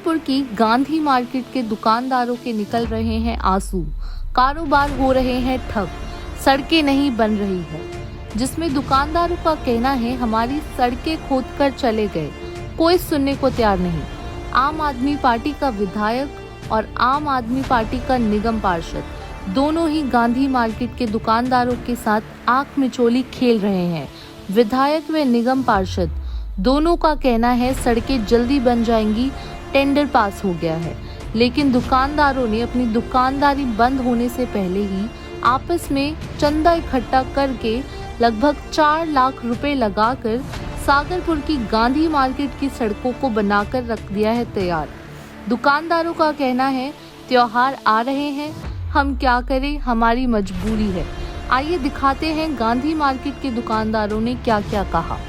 सागरपुर की गांधी मार्केट के दुकानदारों के निकल रहे हैं आंसू। कारोबार हो रहे हैं ठप, सड़कें नहीं बन रही है, जिसमें दुकानदारों का कहना है हमारी सड़कें खोदकर चले गए, कोई सुनने को तैयार नहीं। आम आदमी पार्टी का विधायक और आम आदमी पार्टी का निगम पार्षद दोनों ही गांधी मार्केट के दुकानदारों के साथ आंख मिचोली खेल रहे हैं। विधायक व निगम पार्षद दोनों का कहना है सड़कें जल्दी बन जाएंगी, टेंडर पास हो गया है, लेकिन दुकानदारों ने अपनी दुकानदारी बंद होने से पहले ही आपस में चंदा इकट्ठा करके लगभग 4 लाख रुपए लगाकर सागरपुर की गांधी मार्केट की सड़कों को बनाकर रख दिया है तैयार। दुकानदारों का कहना है त्योहार आ रहे हैं, हम क्या करें, हमारी मजबूरी है। आइए दिखाते हैं गांधी मार्केट के दुकानदारों ने क्या क्या कहा।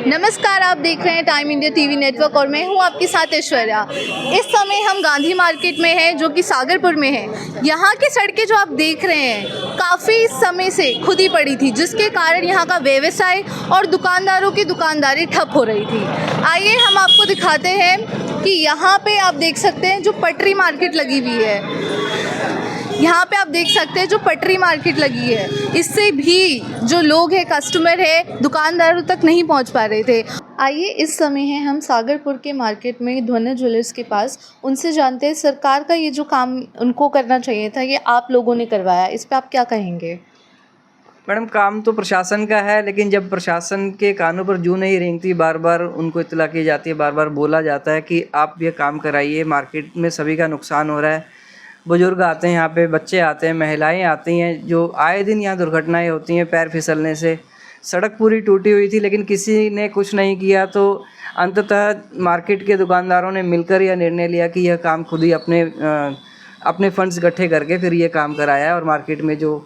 नमस्कार, आप देख रहे हैं टाइम इंडिया टीवी नेटवर्क और मैं हूं आपके साथ ऐश्वर्या। इस समय हम गांधी मार्केट में हैं जो कि सागरपुर में है। यहाँ की सड़कें जो आप देख रहे हैं काफ़ी समय से खुदी पड़ी थी, जिसके कारण यहाँ का व्यवसाय और दुकानदारों की दुकानदारी ठप हो रही थी। आइए हम आपको दिखाते हैं कि यहाँ पे आप देख सकते हैं जो पटरी मार्केट लगी हुई है। यहाँ पे आप देख सकते हैं जो पटरी मार्केट लगी है, इससे भी जो लोग हैं, कस्टमर है, दुकानदारों तक नहीं पहुँच पा रहे थे। आइए इस समय है हम सागरपुर के मार्केट में ध्वनि ज्वेलर्स के पास, उनसे जानते हैं सरकार का ये जो काम उनको करना चाहिए था ये आप लोगों ने करवाया, इस पर आप क्या कहेंगे? मैडम, काम तो प्रशासन का है, लेकिन जब प्रशासन के कानों पर जूं नहीं रेंगती, बार बार उनको इत्तला की जाती है, बार बार बोला जाता है कि आप ये काम कराइए, मार्केट में सभी का नुकसान हो रहा है। बुजुर्ग आते हैं यहाँ पे, बच्चे आते हैं, महिलाएं आती हैं, जो आए दिन यहाँ दुर्घटनाएं होती हैं पैर फिसलने से। सड़क पूरी टूटी हुई थी, लेकिन किसी ने कुछ नहीं किया, तो अंततः मार्केट के दुकानदारों ने मिलकर यह निर्णय लिया कि यह काम खुद ही अपने फंड्स इकट्ठे करके फिर ये काम कराया है और मार्केट में जो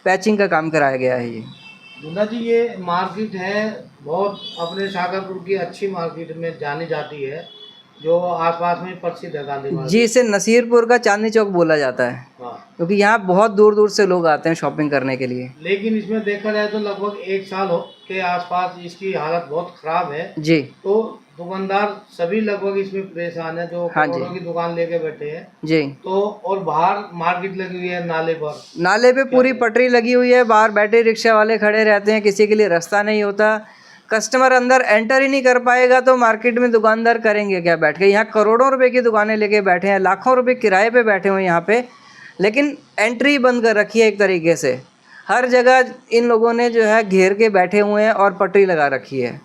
पैचिंग का काम कराया गया है। ये दुंदा जी, ये मार्केट है बहुत अपने सागरपुर की अच्छी मार्केट में जानी जाती है, जो आसपास में प्रसिद्ध है गांधी मार्केट। जी, इसे नसीरपुर का चांदनी चौक बोला जाता है, क्योंकि यहाँ बहुत दूर दूर से लोग आते हैं शॉपिंग करने के लिए। लेकिन इसमें देखा जाए तो लगभग 1 साल के आसपास इसकी हालत बहुत खराब है जी। तो दुकानदार सभी लगभग इसमें परेशान है, जो करोड़ों की दुकान लेके बैठे हैं जी। तो और बाहर मार्केट लगी हुई है, नाले पे पूरी पटरी लगी हुई है, बाहर बैटरी रिक्शा वाले खड़े रहते हैं, किसी के लिए रास्ता नहीं होता, कस्टमर अंदर एंटर ही नहीं कर पाएगा, तो मार्केट में दुकानदार करेंगे क्या बैठ के? यहाँ करोड़ों रुपए की दुकानें लेके बैठे हैं, लाखों रुपए किराए पे बैठे हुए हैं यहाँ पे, लेकिन एंट्री बंद कर रखी है एक तरीके से। हर जगह इन लोगों ने जो है घेर के बैठे हुए हैं और पटरी लगा रखी है।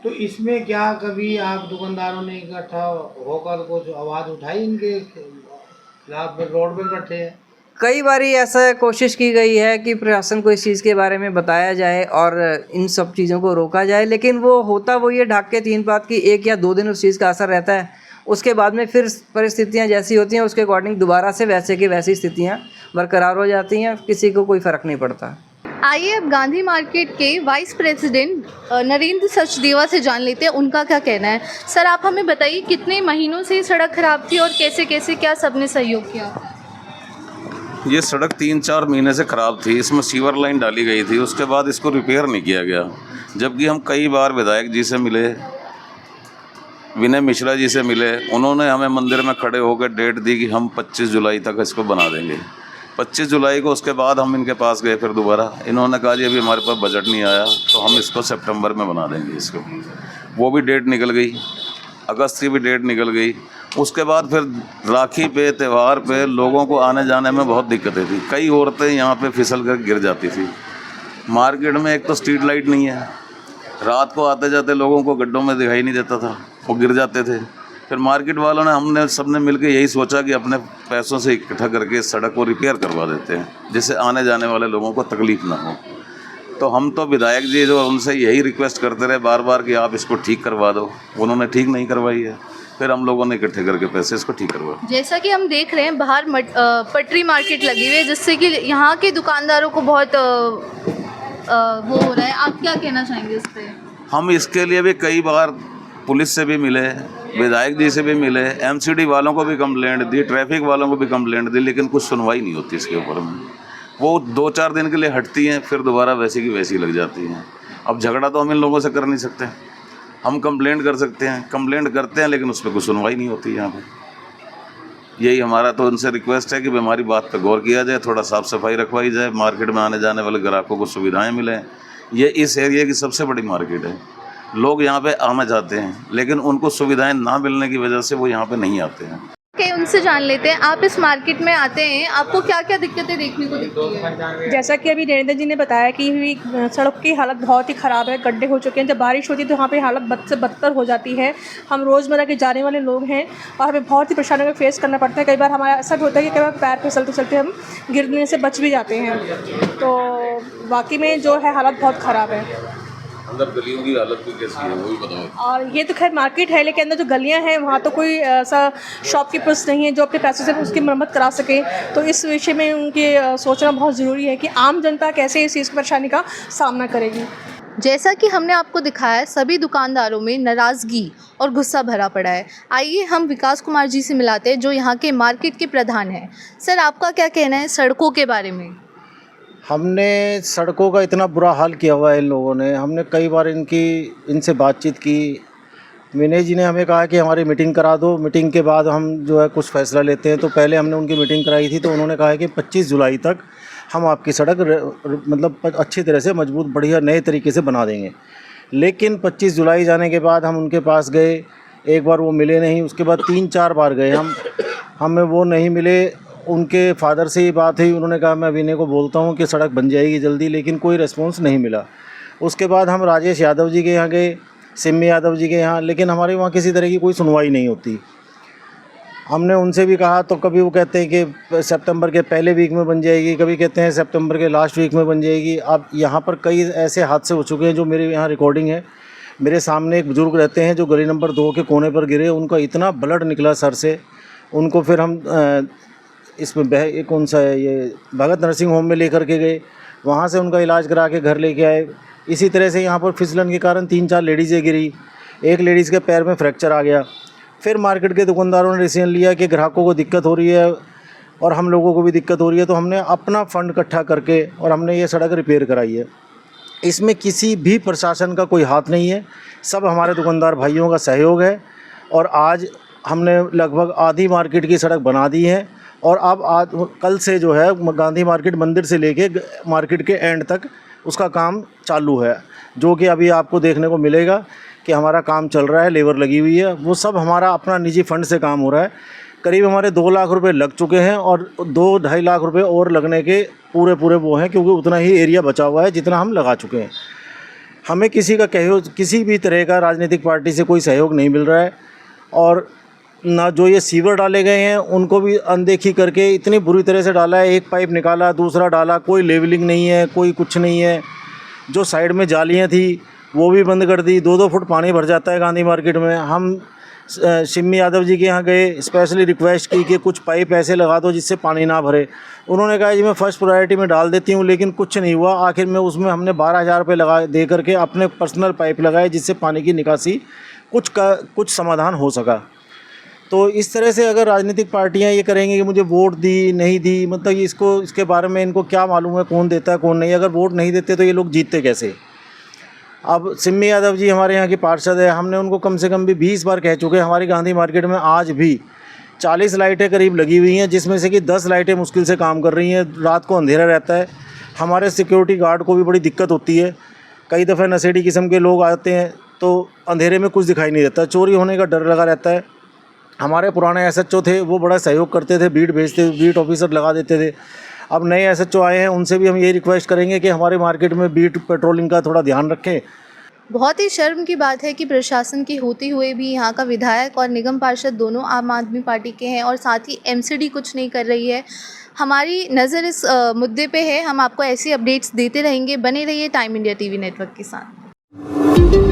तो इसमें क्या कभी आप दुकानदारों ने इकट्ठा होकर कुछ आवाज़ उठाई इनके खिलाफ? रोड पे बैठे हैं, कई बारी ऐसा कोशिश की गई है कि प्रशासन को इस चीज़ के बारे में बताया जाए और इन सब चीज़ों को रोका जाए, लेकिन वो होता वो ये ढाक के 3 बात की 1 या 2 दिन उस चीज़ का असर रहता है, उसके बाद में फिर परिस्थितियां जैसी होती हैं उसके अकॉर्डिंग दोबारा से वैसे की वैसी स्थितियां बरकरार हो जाती हैं, किसी को कोई फ़र्क नहीं पड़ता। आइए अब गांधी मार्केट के वाइस प्रेसिडेंट नरेंद्र सचदेवा से जान लेते हैं उनका क्या कहना है। सर, आप हमें बताइए कितने महीनों से सड़क खराब थी और कैसे कैसे क्या सबने सहयोग किया? ये सड़क 3-4 महीने से ख़राब थी, इसमें सीवर लाइन डाली गई थी, उसके बाद इसको रिपेयर नहीं किया गया। जबकि हम कई बार विधायक जी से मिले, विनय मिश्रा जी से मिले, उन्होंने हमें मंदिर में खड़े होकर डेट दी कि हम 25 जुलाई तक इसको बना देंगे। 25 जुलाई को उसके बाद हम इनके पास गए, फिर दोबारा इन्होंने कहा जी अभी हमारे पास बजट नहीं आया, तो हम इसको सितंबर में बना देंगे इसको। वो भी डेट निकल गई, अगस्त की भी डेट निकल गई। उसके बाद फिर राखी पे, त्यौहार पे लोगों को आने जाने में बहुत दिक्कतें थी, कई औरतें यहाँ पे फिसल कर गिर जाती थी। मार्केट में एक तो स्ट्रीट लाइट नहीं है, रात को आते जाते लोगों को गड्ढों में दिखाई नहीं देता था, वो गिर जाते थे। फिर मार्केट वालों ने, हमने सबने मिलकर यही सोचा कि अपने पैसों से इकट्ठा करके इस सड़क को रिपेयर करवा देते हैं, जिससे आने जाने वाले लोगों को तकलीफ़ ना हो। तो हम तो विधायक जी जो उनसे यही रिक्वेस्ट करते रहे बार बार कि आप इसको ठीक करवा दो, उन्होंने ठीक नहीं करवाई है। फिर हम लोगों ने इकट्ठे करके पैसे इसको ठीक करवा। जैसा कि हम देख रहे हैं बाहर पटरी मार्केट लगी हुई है, जिससे कि यहाँ के दुकानदारों को बहुत वो हो रहा है। आप क्या कहना चाहेंगे इस पर? हम इसके लिए भी कई बार पुलिस से भी मिले, विधायक जी से भी मिले, एमसीडी वालों को भी कंप्लेंट दी, ट्रैफिक वालों को भी कंप्लेंट दी, लेकिन कुछ सुनवाई नहीं होती इसके ऊपर में। वो 2-4 दिन के लिए हटती हैं, फिर दोबारा वैसी की वैसी लग जाती हैं। अब झगड़ा तो हम इन लोगों से कर नहीं सकते, हम कंप्लेंट कर सकते हैं, कंप्लेंट करते हैं लेकिन उस पर कोई सुनवाई नहीं होती यहाँ पे। यही हमारा तो उनसे रिक्वेस्ट है कि हमारी बात पर गौर किया जाए, थोड़ा साफ़ सफाई रखवाई जाए, मार्केट में आने जाने वाले ग्राहकों को सुविधाएं मिलें। ये इस एरिया की सबसे बड़ी मार्केट है, लोग यहाँ पे आना चाहते हैं लेकिन उनको सुविधाएं ना मिलने की वजह से वो यहाँ पे नहीं आते हैं। उनसे जान लेते हैं, आप इस मार्केट में आते हैं, आपको क्या क्या दिक्कतें देखने को दिखती है? जैसा कि अभी नरेंद्र जी ने बताया कि सड़क की हालत बहुत ही ख़राब है, गड्ढे हो चुके हैं। जब बारिश होती है तो यहाँ पे हालत बद से बदतर हो जाती है। हम रोज़मर्रा के जाने वाले लोग हैं और हमें बहुत ही परेशानियों का फेस करना पड़ता है। कई बार हमारा ऐसा भी होता है कि कई बार पैर फिसलते फिसलते हम गिरने से बच भी जाते हैं। तो वाकई में जो है हालत बहुत ख़राब है। अंदर गलियों की हालत भी कैसी है वो भी बताओ। और ये तो खैर मार्केट है, लेकिन अंदर जो गलियां हैं वहाँ तो कोई ऐसा शॉपकीपर्स नहीं है जो अपने पैसों से उसकी मरम्मत करा सके। तो इस विषय में उनके सोचना बहुत ज़रूरी है कि आम जनता कैसे इस चीज़ की परेशानी का सामना करेगी। जैसा कि हमने आपको दिखाया है, सभी दुकानदारों में नाराज़गी और गुस्सा भरा पड़ा है। आइए हम विकास कुमार जी से मिलाते हैं जो यहाँ के मार्केट के प्रधान हैं। सर, आपका क्या कहना है सड़कों के बारे में? हमने सड़कों का इतना बुरा हाल किया हुआ है इन लोगों ने। हमने कई बार इनसे बातचीत की। विनय जी ने हमें कहा कि हमारी मीटिंग करा दो, मीटिंग के बाद हम जो है कुछ फ़ैसला लेते हैं। तो पहले हमने उनकी मीटिंग कराई थी तो उन्होंने कहा है कि 25 जुलाई तक हम आपकी सड़क मतलब अच्छी तरह से मजबूत बढ़िया नए तरीके से बना देंगे। लेकिन 25 जुलाई जाने के बाद हम उनके पास गए, एक बार वो मिले नहीं, उसके बाद 3-4 बार गए हमें वो नहीं मिले। उनके फादर से ही बात हुई, उन्होंने कहा मैं विनय को बोलता हूँ कि सड़क बन जाएगी जल्दी, लेकिन कोई रिस्पॉन्स नहीं मिला। उसके बाद हम राजेश यादव जी के यहाँ गए, सिम्मी यादव जी के यहाँ, लेकिन हमारे वहाँ किसी तरह की कोई सुनवाई नहीं होती। हमने उनसे भी कहा तो कभी वो कहते हैं कि सितंबर के पहले वीक में बन जाएगी, कभी कहते हैं सितंबर के लास्ट वीक में बन जाएगी। अब यहाँ पर कई ऐसे हादसे हो चुके हैं जो मेरे यहाँ रिकॉर्डिंग है। मेरे सामने एक बुज़ुर्ग रहते हैं जो गली नंबर 2 के कोने पर गिरे, उनका इतना ब्लड निकला सर से। उनको फिर हम इसमें कौन सा है ये भगत नर्सिंग होम में लेकर के गए, वहाँ से उनका इलाज करा के घर लेके आए। इसी तरह से यहाँ पर फिसलन के कारण 3-4 लेडीज़ें गिरी, एक लेडीज़ के पैर में फ्रैक्चर आ गया। फिर मार्केट के दुकानदारों ने डिसीजन लिया कि ग्राहकों को दिक्कत हो रही है और हम लोगों को भी दिक्कत हो रही है, तो हमने अपना फ़ंड इकट्ठा करके और हमने ये सड़क रिपेयर कराई है। इसमें किसी भी प्रशासन का कोई हाथ नहीं है, सब हमारे दुकानदार भाइयों का सहयोग है। और आज हमने लगभग आधी मार्केट की सड़क बना दी है और अब कल से जो है गांधी मार्केट मंदिर से लेके मार्केट के एंड तक उसका काम चालू है, जो कि अभी आपको देखने को मिलेगा कि हमारा काम चल रहा है, लेबर लगी हुई है। वो सब हमारा अपना निजी फंड से काम हो रहा है। करीब हमारे 2 लाख रुपए लग चुके हैं और 2-2.5 लाख रुपए और लगने के पूरे वो हैं, क्योंकि उतना ही एरिया बचा हुआ है जितना हम लगा चुके हैं। हमें किसी भी तरह का राजनीतिक पार्टी से कोई सहयोग नहीं मिल रहा है। और ना जो ये सीवर डाले गए हैं उनको भी अनदेखी करके इतनी बुरी तरह से डाला है, एक पाइप निकाला दूसरा डाला, कोई लेवलिंग नहीं है, कोई कुछ नहीं है। जो साइड में जालियाँ थी वो भी बंद कर दी, 2-2 फुट पानी भर जाता है गांधी मार्केट में। हम सिम्मी यादव जी के यहाँ गए, स्पेशली रिक्वेस्ट की कि कुछ पाइप ऐसे लगा दो जिससे पानी ना भरे। उन्होंने कहा जी मैं फर्स्ट प्रायोरिटी में डाल देती हूँ, लेकिन कुछ नहीं हुआ। आखिर में उसमें हमने 12,000 रुपये लगा दे करके अपने पर्सनल पाइप लगाए जिससे पानी की निकासी कुछ समाधान हो सका। तो इस तरह से अगर राजनीतिक पार्टियां ये करेंगी कि मुझे वोट दी नहीं दी, मतलब इसके बारे में इनको क्या मालूम है कौन देता है कौन नहीं। अगर वोट नहीं देते तो ये लोग जीतते कैसे। अब सिम्मी यादव जी हमारे यहाँ की पार्षद है, हमने उनको कम से कम भी 20 बार कह चुके हैं। हमारी गांधी मार्केट में आज भी 40 लाइटें करीब लगी हुई हैं, जिसमें से कि 10 लाइटें मुश्किल से काम कर रही हैं। रात को अंधेरा रहता है, हमारे सिक्योरिटी गार्ड को भी बड़ी दिक्कत होती है। कई दफ़े नशेड़ी किस्म के लोग आते हैं तो अंधेरे में कुछ दिखाई नहीं देता, चोरी होने का डर लगा रहता है। हमारे पुराने SHO थे, वो बड़ा सहयोग करते थे, बीट ऑफिसर लगा देते थे। अब नए SHO आए हैं, उनसे भी हम ये रिक्वेस्ट करेंगे कि हमारे मार्केट में बीट पेट्रोलिंग का थोड़ा ध्यान रखें। बहुत ही शर्म की बात है कि प्रशासन के होते हुए भी यहाँ का विधायक और निगम पार्षद दोनों आम आदमी पार्टी के हैं और साथ ही MCD कुछ नहीं कर रही है। हमारी नज़र इस मुद्दे पे है, हम आपको ऐसी अपडेट्स देते रहेंगे। बने रहिए टाइम इंडिया TV नेटवर्क के साथ।